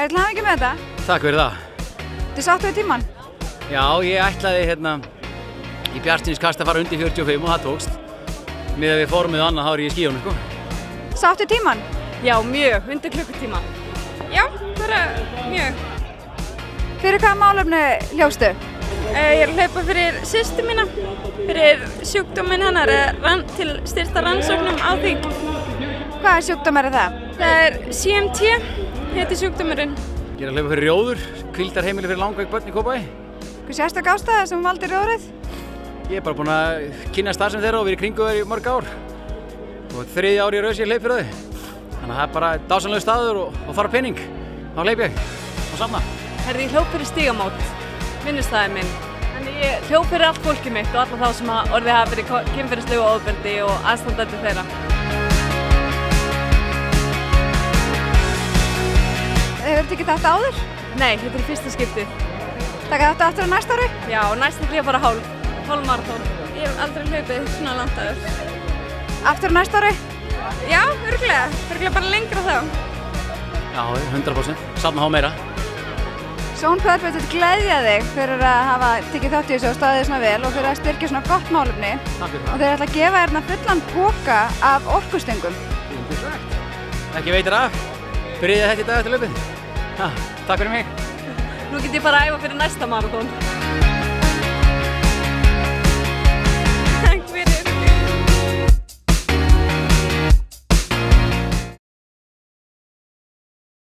Kæri til hamingju með þetta. Takk fyrir það. Þið sáttu við tímann? Já, ég ætlaði í bjartsýniskast að fara undir 45 og það tókst. Miðað við formið og annað þá er ég í skíunum, sko. Sáttu við tímann? Já, mjög, undir klukkutíma. Já, bara mjög. Fyrir hvaða málefni hljópstu? Ég er að hlaupa fyrir systur mína, fyrir sjúkdóminn hennar, til styrsta rannsóknum á því. Hvaða sjúkdómur er það? Það er CMT, heitir sjúkdómurinn. Ég er að hlaupa fyrir Rjóður, hvíldarheimili fyrir langveik börn í Kópavogi. Hvað sérstök ástæða sem valdi Rjóðrið? Ég er bara búinn að kynna starfsemi þeirra og verið í kringu þeir í mörg ár. Og 3. ár í röð sem ég hleyp fyrir þau. Þannig að það er bara dásamlegur staður og fara pening. Þá hleyp ég og safna. Herði, ég hljóp fyrir Stígamót, vinnustæðið minn. Þannig ég hljóp fyrir allt fólkið mitt og alla þá sem orðið hafa verið kynferðislegu ofbeldi og aðstandandi þeirra. Hefur tekið þetta áður? Nei, þetta er fyrsta skiptið. Taka þetta aftur á næsta ári? Já, næst ætla ég að fara hálf marathón. Ég hef aldrei hlaupið svona langt áður. Aftur á næsta ári? Já, örugglega bara lengra þá. Já, 100%. Safna þá meira. Sjón, hvað er þetta gleðja þig fyrir að hafa tekið þátt í þessu og staðið svona vel og fyrir að styrkja svona gott málefni? Takk fyrir það. Og þeir ætla að gefa þér fullan poka af orkustöngum. Ekki veitir af. Byrjaði þetta í dag eftir hlaupið. Takk fyrir mig. Nú get ég bara að æfa fyrir næsta marathón.